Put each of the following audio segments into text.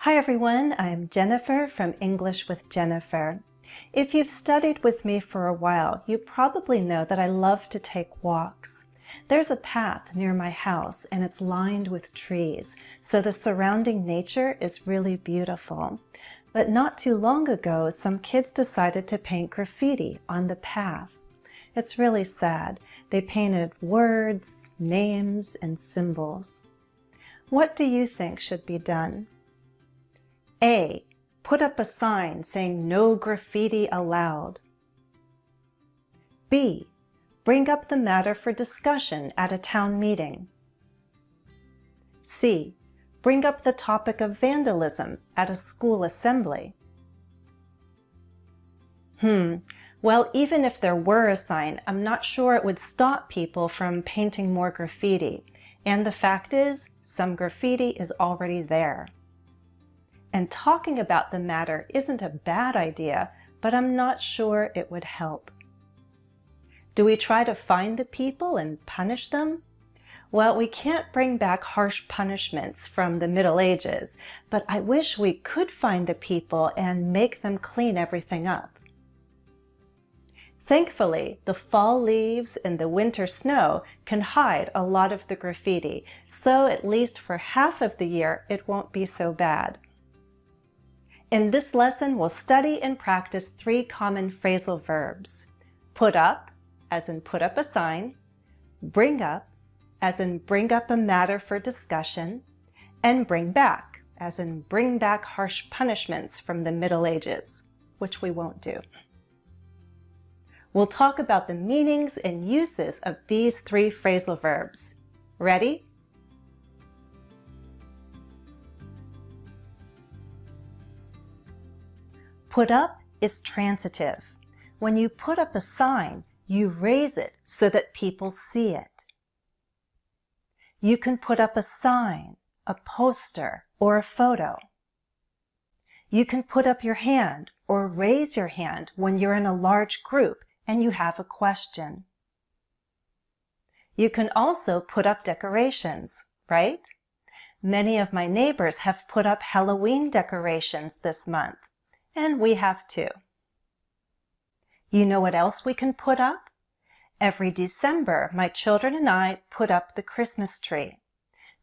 Hi everyone, I'm Jennifer from English with Jennifer. If you've studied with me for a while, you probably know that I love to take walks. There's a path near my house and it's lined with trees, so the surrounding nature is really beautiful. But not too long ago, some kids decided to paint graffiti on the path. It's really sad. They painted words, names, and symbols. What do you think should be done? A. Put up a sign saying no graffiti allowed. B. Bring up the matter for discussion at a town meeting. C. Bring up the topic of vandalism at a school assembly. Well, even if there were a sign, I'm not sure it would stop people from painting more graffiti. And the fact is, some graffiti is already there. And talking about the matter isn't a bad idea, but I'm not sure it would help. Do we try to find the people and punish them? Well, we can't bring back harsh punishments from the Middle Ages, but I wish we could find the people and make them clean everything up. Thankfully, the fall leaves and the winter snow can hide a lot of the graffiti, so at least for half of the year it won't be so bad. In this lesson, we'll study and practice 3 common phrasal verbs. Put up, as in put up a sign, bring up, as in bring up a matter for discussion, and bring back, as in bring back harsh punishments from the Middle Ages, which we won't do. We'll talk about the meanings and uses of these 3 phrasal verbs. Ready? Put up is transitive. When you put up a sign, you raise it so that people see it. You can put up a sign, a poster, or a photo. You can put up your hand or raise your hand when you're in a large group and you have a question. You can also put up decorations, right? Many of my neighbors have put up Halloween decorations this month. And we have too. You know what else we can put up? Every December, my children and I put up the Christmas tree.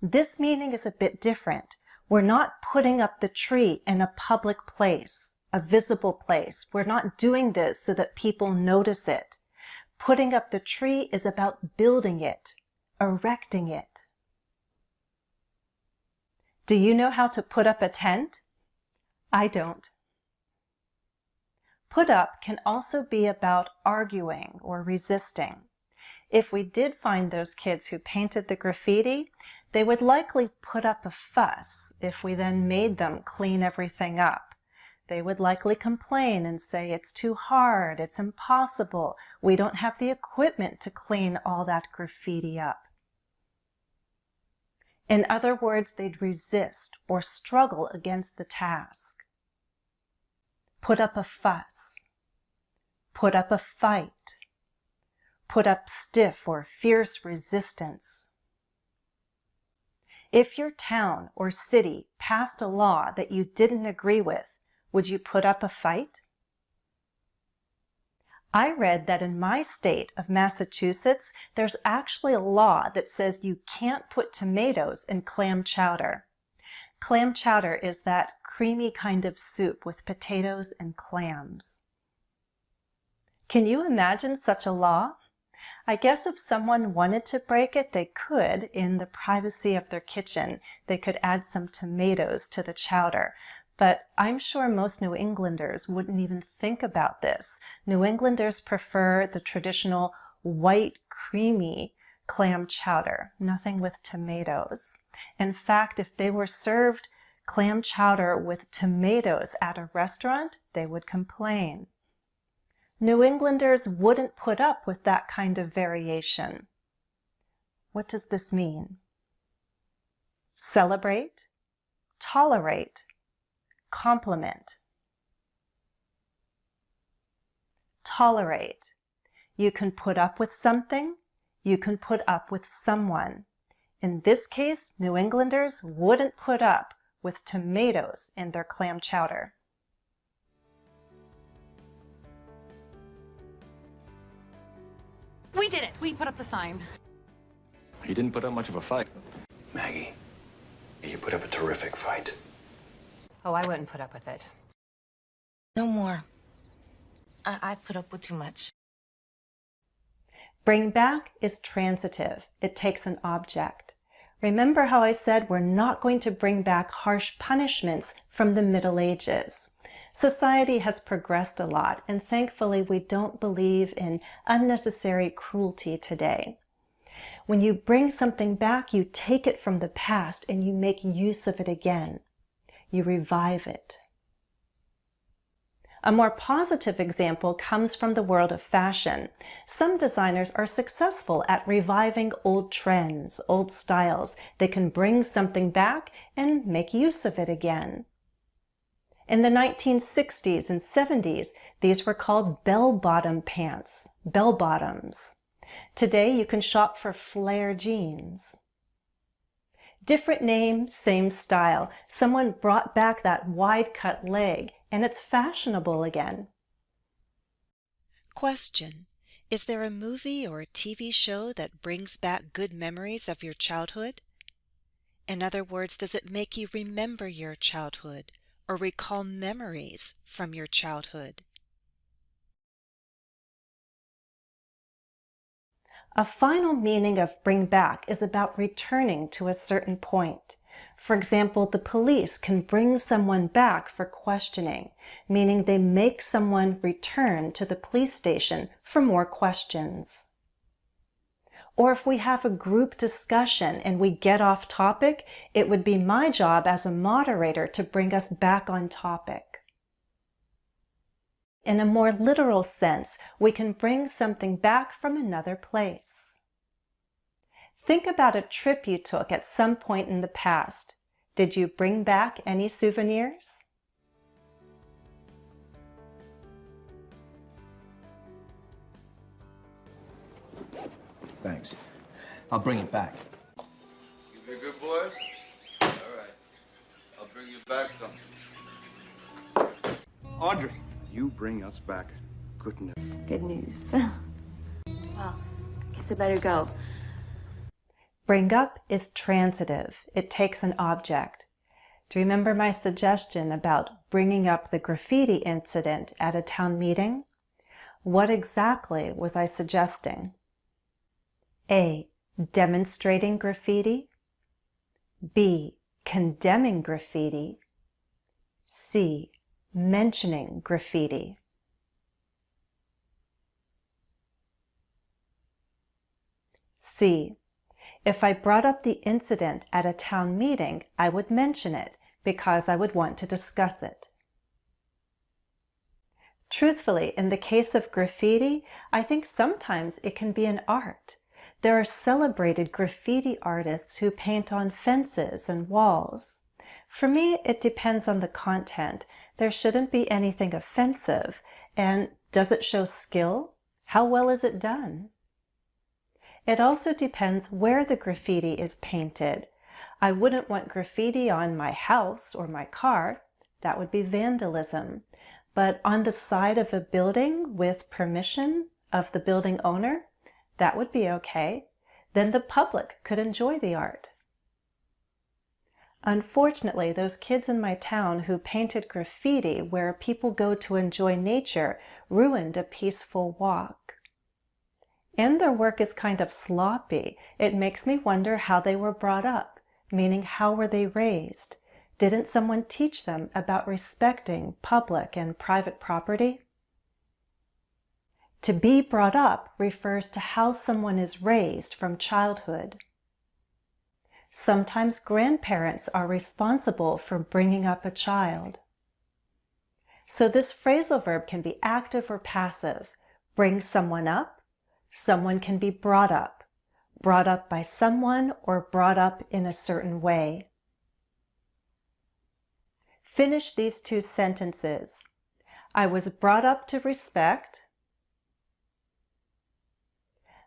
This meaning is a bit different. We're not putting up the tree in a public place, a visible place. We're not doing this so that people notice it. Putting up the tree is about building it, erecting it. Do you know how to put up a tent? I don't. Put up can also be about arguing or resisting. If we did find those kids who painted the graffiti, they would likely put up a fuss if we then made them clean everything up. They would likely complain and say it's too hard, it's impossible, we don't have the equipment to clean all that graffiti up. In other words, they'd resist or struggle against the task. Put up a fuss, put up a fight, put up stiff or fierce resistance. If your town or city passed a law that you didn't agree with, would you put up a fight? I read that in my state of Massachusetts, there's actually a law that says you can't put tomatoes in clam chowder. Clam chowder is that creamy kind of soup with potatoes and clams. Can you imagine such a law? I guess if someone wanted to break it, they could in the privacy of their kitchen. They could add some tomatoes to the chowder. But I'm sure most New Englanders wouldn't even think about this. New Englanders prefer the traditional white, creamy clam chowder, nothing with tomatoes. In fact, if they were served clam chowder with tomatoes at a restaurant, they would complain. New Englanders wouldn't put up with that kind of variation. What does this mean? Celebrate, tolerate, compliment. Tolerate. You can put up with something, you can put up with someone. In this case, New Englanders wouldn't put up with tomatoes in their clam chowder. We did it. We put up the sign. You didn't put up much of a fight. Maggie, you put up a terrific fight. Oh, I wouldn't put up with it. No more. I put up with too much. Bring back is transitive. It takes an object. Remember how I said we're not going to bring back harsh punishments from the Middle Ages. Society has progressed a lot, and thankfully we don't believe in unnecessary cruelty today. When you bring something back, you take it from the past and you make use of it again. You revive it. A more positive example comes from the world of fashion. Some designers are successful at reviving old trends, old styles. They can bring something back and make use of it again. In the 1960s and 70s, these were called bell-bottom pants, bell-bottoms. Today, you can shop for flare jeans. Different name, same style. Someone brought back that wide-cut leg, and it's fashionable again. Question: is there a movie or a TV show that brings back good memories of your childhood? In other words, does it make you remember your childhood or recall memories from your childhood? A final meaning of bring back is about returning to a certain point. For example, the police can bring someone back for questioning, meaning they make someone return to the police station for more questions. Or if we have a group discussion and we get off topic, it would be my job as a moderator to bring us back on topic. In a more literal sense, we can bring something back from another place. Think about a trip you took at some point in the past. Did you bring back any souvenirs? Thanks. I'll bring it back. You be a good boy? All right. I'll bring you back something. Audrey, you bring us back good news. Good news. Well, guess I better go. Bring up is transitive. It takes an object. Do you remember my suggestion about bringing up the graffiti incident at a town meeting? What exactly was I suggesting? A. Demonstrating graffiti. B. Condemning graffiti. C. Mentioning graffiti. C. If I brought up the incident at a town meeting, I would mention it because I would want to discuss it. Truthfully, in the case of graffiti, I think sometimes it can be an art. There are celebrated graffiti artists who paint on fences and walls. For me, it depends on the content. There shouldn't be anything offensive. And does it show skill? How well is it done? It also depends where the graffiti is painted. I wouldn't want graffiti on my house or my car. That would be vandalism. But on the side of a building with permission of the building owner, that would be okay. Then the public could enjoy the art. Unfortunately, those kids in my town who painted graffiti where people go to enjoy nature ruined a peaceful walk. And their work is kind of sloppy. It makes me wonder how they were brought up, meaning how were they raised? Didn't someone teach them about respecting public and private property? To be brought up refers to how someone is raised from childhood. Sometimes grandparents are responsible for bringing up a child. So this phrasal verb can be active or passive. Bring someone up. Someone can be brought up by someone or brought up in a certain way. Finish these two sentences. I was brought up to respect.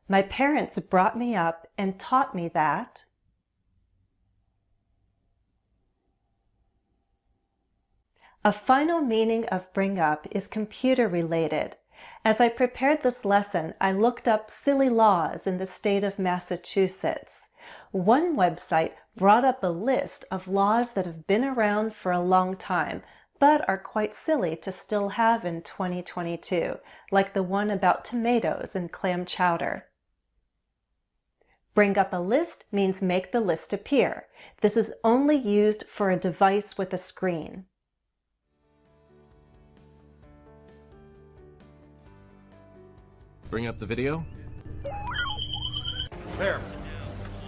My parents brought me up and taught me that. A final meaning of bring up is computer related. As I prepared this lesson, I looked up silly laws in the state of Massachusetts. One website brought up a list of laws that have been around for a long time, but are quite silly to still have in 2022, like the one about tomatoes and clam chowder. Bring up a list means make the list appear. This is only used for a device with a screen. Bring up the video. There.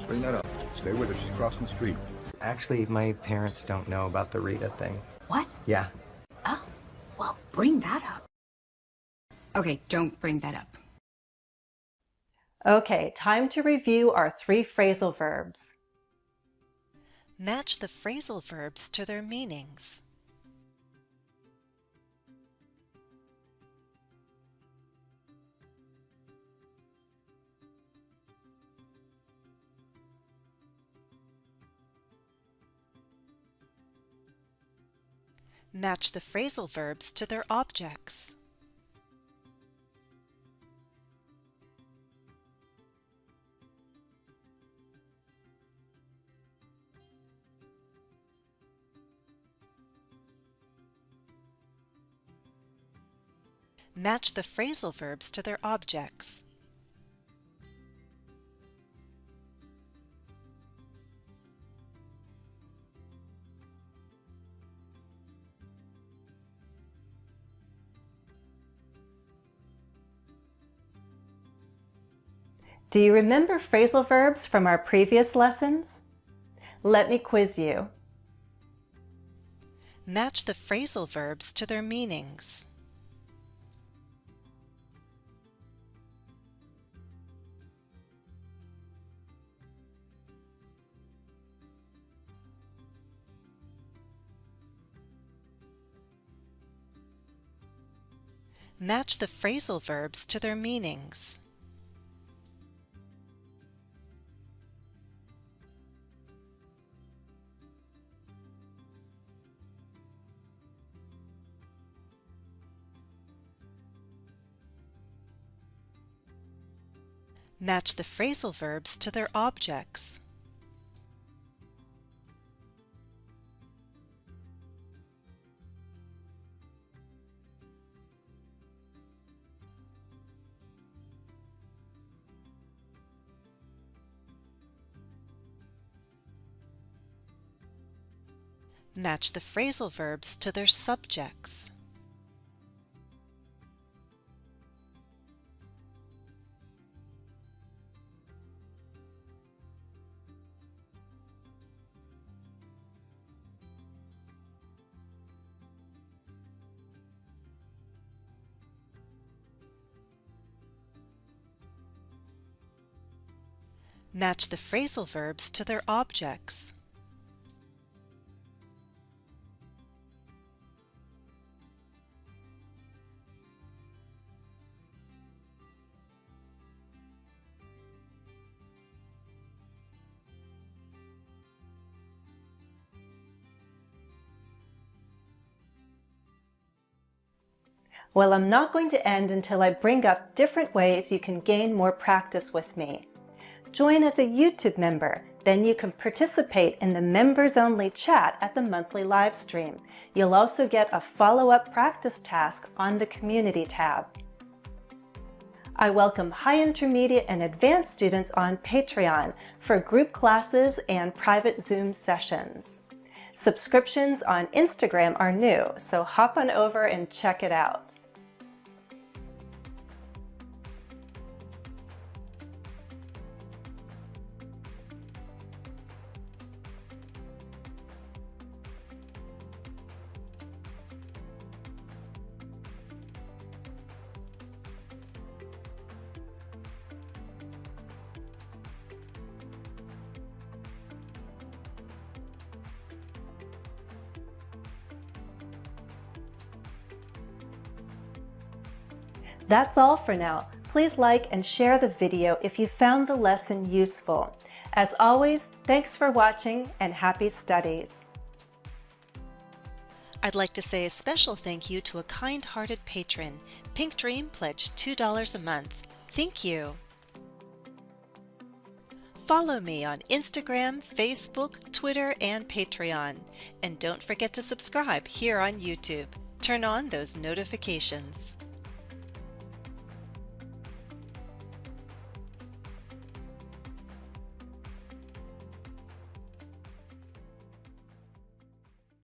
Bring that up. Stay with her. She's crossing the street. Actually, my parents don't know about the Rita thing. What? Yeah. Oh, well, bring that up. Okay, don't bring that up. Okay, time to review our 3 phrasal verbs. Match the phrasal verbs to their meanings. Match the phrasal verbs to their objects. Match the phrasal verbs to their objects. Do you remember phrasal verbs from our previous lessons? Let me quiz you. Match the phrasal verbs to their meanings. Match the phrasal verbs to their meanings. Match the phrasal verbs to their objects. Match the phrasal verbs to their subjects. Match the phrasal verbs to their objects. Well, I'm not going to end until I bring up different ways you can gain more practice with me. Join as a YouTube member, then you can participate in the members-only chat at the monthly live stream. You'll also get a follow-up practice task on the Community tab. I welcome high intermediate and advanced students on Patreon for group classes and private Zoom sessions. Subscriptions on Instagram are new, so hop on over and check it out. That's all for now. Please like and share the video if you found the lesson useful. As always, thanks for watching and happy studies. I'd like to say a special thank you to a kind-hearted patron. Pink Dream pledged $2 a month. Thank you. Follow me on Instagram, Facebook, Twitter, and Patreon. And don't forget to subscribe here on YouTube. Turn on those notifications.